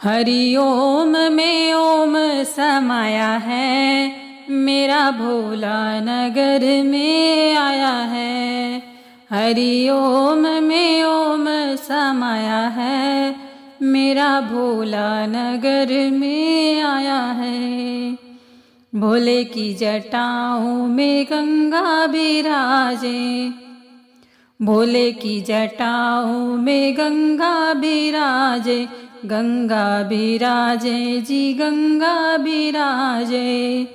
हरिओम में ओम समाया है, मेरा भोला नगर में आया है। हरिओम में ओम समाया है, मेरा भोला नगर में आया है। भोले की जटाओं में गंगा बिराजे, भोले की जटाओं में गंगा बिराजे, गंगा बिराजे जी गंगा बिराजे।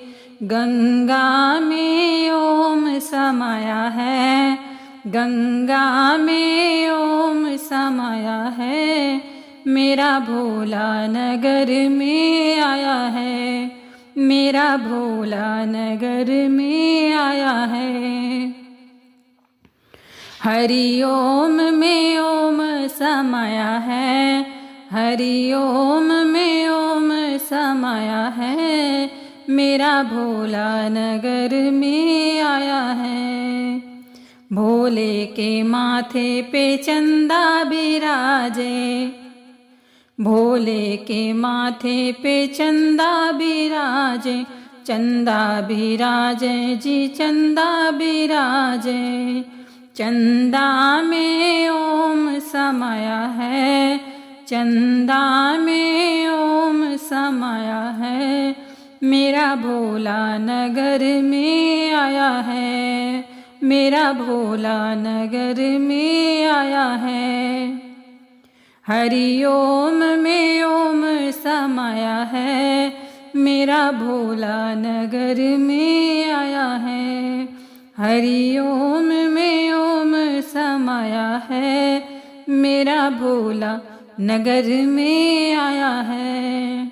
गंगा में ओम समाया है, गंगा में ओम समाया है, मेरा भोला नगर में आया है, मेरा भोला नगर में आया है। हरिओम में ओम समाया है, हरिओम में ओम समाया है, मेरा भोला नगर में आया है। भोले के माथे पे चंदा बिराजे, भोले के माथे पे चंदा बिराजे, चंदा बिराजे जी चंदा बिराजे। चंदा में ओम समाया है, चंदा में ओम समाया है, मेरा भोला नगर में आया है, मेरा भोला नगर में आया है। हरिओम में ओम समाया है, मेरा भोला नगर में आया है। हरिओम में ओम समाया है, मेरा भोला नगर में आया है।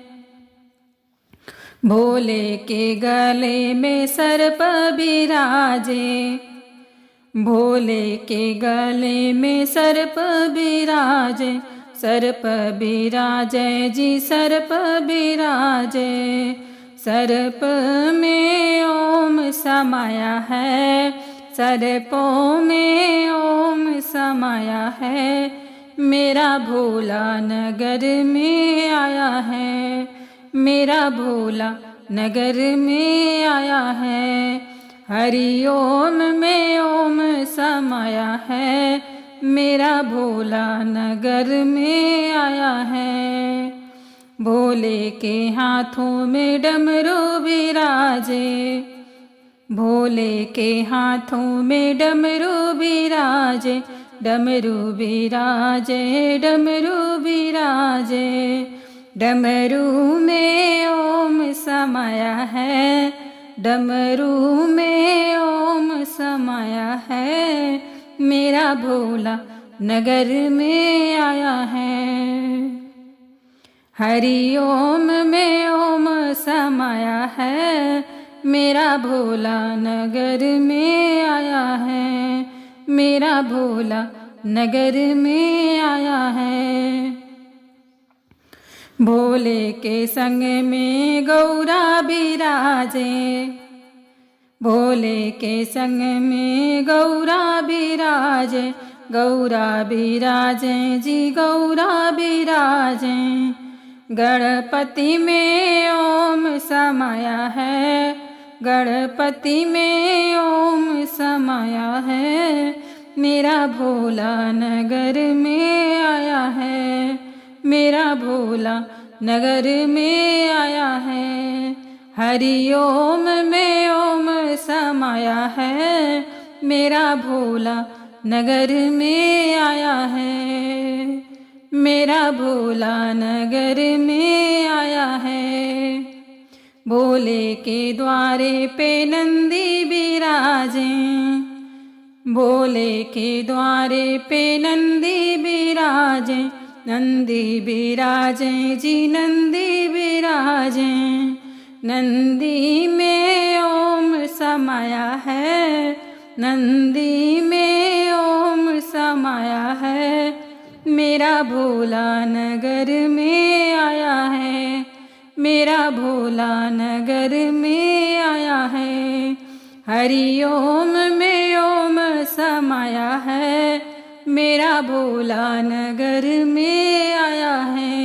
भोले के गले में सर्प बिराजे, भोले के गले में सर्प बिराजे, सर्प बिराजे जी सर्प बिराजे। सर्प में ओम समाया है, सर्पों में ओम समाया है, मेरा भोला नगर में आया है, मेरा भोला नगर में आया है। हरिओम में ओम समाया है, मेरा भोला नगर में आया है। भोले के हाथों में डमरू बिराजे, भोले के हाथों में डमरू बिराजे, डमरू बिराजे डमरू बिराजे। डमरू में ओम समाया है, डमरू में ओम समाया है, मेरा भोला नगर में आया है। हरिओम में ओम समाया है, मेरा भोला नगर में आया है, मेरा भोला नगर में आया है। भोले के संग में गौरा बिराजे, भोले के संग में गौरा बिराजे, गौरा बिराजे जी गौरा बिराजे। गणपति में ओम समाया है, गणपति में ओम समाया है, मेरा भोला नगर में आया है, मेरा भोला नगर में आया है। हरिओम में ओम समाया है, मेरा भोला नगर में आया है, मेरा भोला नगर में आया है। भोले के द्वारे पे नंदी बिराजे, भोले के द्वारे पे नंदी बिराजे, नंदी बिराजे जी नंदी बिराजे। नंदी में ओम समाया है, नंदी में ओम समाया है, मेरा भोला नगर में आया है, मेरा भोला नगर में आया है। हरिओम में ओम समाया है, मेरा भोला नगर में आया है।